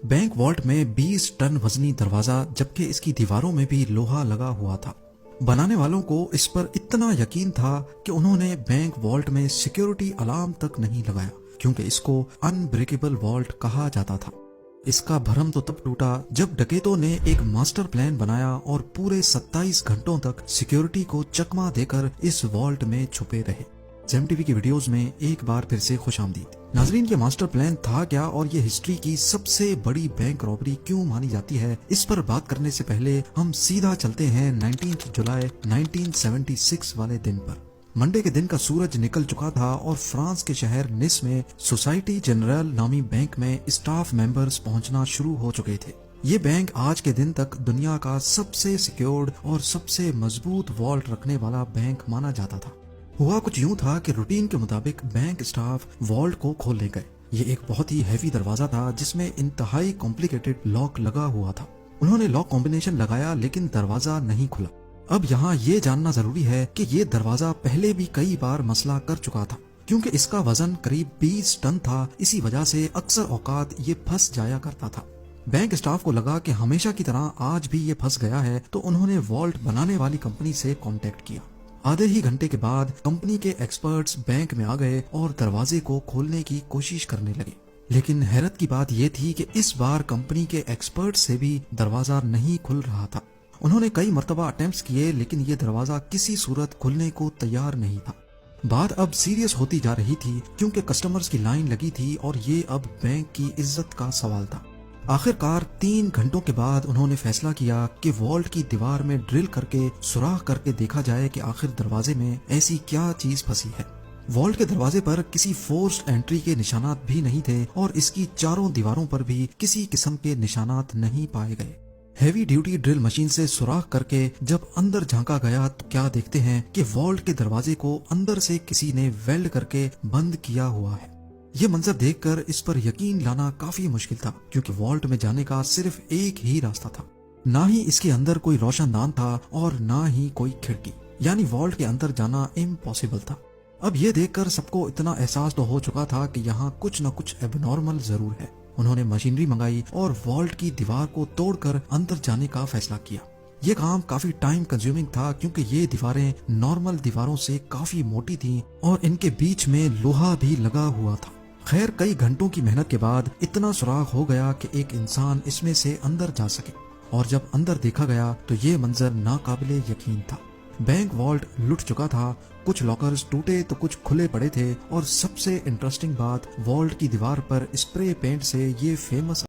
Bank vault में 20 ton वजनी दरवाजा, जबकि इसकी दीवारों में भी लोहा लगा हुआ था। बनाने वालों को इस पर इतना यकीन था कि उन्होंने बैंक वॉल्ट में सिक्योरिटी अलार्म तक नहीं लगाया, क्योंकि इसको अनब्रेकेबल वॉल्ट कहा जाता था। इसका भरम तो तब टूटा जब डकैतों ने एक मास्टर प्लान बनाया और पूरे 27 घंटों तक सिक्योरिटी को चकमा देकर इस वॉल्ट में छुपे रहे। जेम टीवी की वीडियोस में एक बार फिर से खुशामदीद। नाजरीन, ये मास्टर प्लान था क्या और ये हिस्ट्री की सबसे बड़ी बैंक रॉबरी क्यों मानी जाती है, इस पर बात करने से पहले हम सीधा चलते हैं 19 जुलाई 1976 वाले दिन पर। मंडे के दिन का सूरज निकल चुका था और फ्रांस के शहर निस में सोसाइटी जनरल नामी बैंक में स्टाफ मेंबर्स पहुंचना शुरू हो चुके थे। ये बैंक आज के दिन तक दुनिया का सबसे सिक्योर्ड और सबसे मजबूत वॉल्ट रखने वाला बैंक माना जाता था। हुआ कुछ यूं था कि रूटीन के मुताबिक बैंक स्टाफ वॉल्ट को खोलने गए। ये एक बहुत ही हैवी दरवाजा था जिसमें इंतहाई कॉम्प्लिकेटेड लॉक लगा हुआ था। उन्होंने लॉक कॉम्बिनेशन लगाया लेकिन दरवाजा नहीं खुला। अब यहाँ ये जानना जरूरी है कि ये दरवाजा पहले भी कई बार मसला कर चुका था, क्योंकि इसका वजन करीब 20 टन था। इसी वजह से अक्सर औकात ये फंस जाया करता था। बैंक स्टाफ को लगा कि हमेशा की तरह आज भी ये फंस गया है, तो उन्होंने वॉल्ट बनाने वाली कंपनी से कांटेक्ट किया। आधे ही घंटे के बाद कंपनी के एक्सपर्ट्स बैंक में आ गए और दरवाजे को खोलने की कोशिश करने लगे। लेकिन हैरत की बात यह थी कि इस बार कंपनी के एक्सपर्ट्स से भी दरवाजा नहीं खुल रहा था। उन्होंने कई मर्तबा अटेम्प्ट्स किए, लेकिन ये दरवाजा किसी सूरत खुलने को तैयार नहीं था। बात अब सीरियस होती जा रही थी, क्योंकि कस्टमर्स की लाइन लगी थी और ये अब बैंक की इज्जत का सवाल था। आखिरकार 3 घंटों के बाद उन्होंने फैसला किया कि वॉल्ट की दीवार में ड्रिल करके सुराख करके देखा जाए कि आखिर दरवाजे में ऐसी क्या चीज फंसी है। वॉल्ट के दरवाजे पर किसी फोर्स्ड एंट्री के निशानात भी नहीं थे और इसकी चारों दीवारों पर भी किसी किस्म के निशानात नहीं पाए गए। हैवी ड्यूटी ड्रिल मशीन से सुराख करके जब अंदर झांका गया तो क्या देखते हैं कि वॉल्ट के दरवाजे को अंदर से किसी ने वेल्ड करके बंद किया हुआ है। ये मंजर देखकर इस पर यकीन लाना काफी मुश्किल था, क्योंकि वॉल्ट में जाने का सिर्फ एक ही रास्ता था। ना ही इसके अंदर कोई रोशनदान था और ना ही कोई खिड़की, यानी वॉल्ट के अंदर जाना इम्पॉसिबल था। अब ये देखकर सबको इतना एहसास तो हो चुका था कि यहाँ कुछ न कुछ एबनॉर्मल जरूर है। उन्होंने मशीनरी मंगाई और वॉल्ट की दीवार को तोड़कर अंदर जाने का फैसला किया। ये काम काफी टाइम कंज्यूमिंग था, क्योंकि ये दीवारें नॉर्मल दीवारों से काफी मोटी थीं और इनके बीच में लोहा भी लगा हुआ था। खैर, कई घंटों की मेहनत के बाद इतना सुराख हो गया कि एक इंसान इसमें से अंदर जा सके, और जब अंदर देखा गया तो ये मंजर नाकाबिले यकीन था। बैंक वॉल्ट लुट चुका था, कुछ लॉकर्स टूटे तो कुछ खुले पड़े थे, और सबसे इंटरेस्टिंग बात, वॉल्ट की दीवार पर स्प्रे पेंट से ये फेमस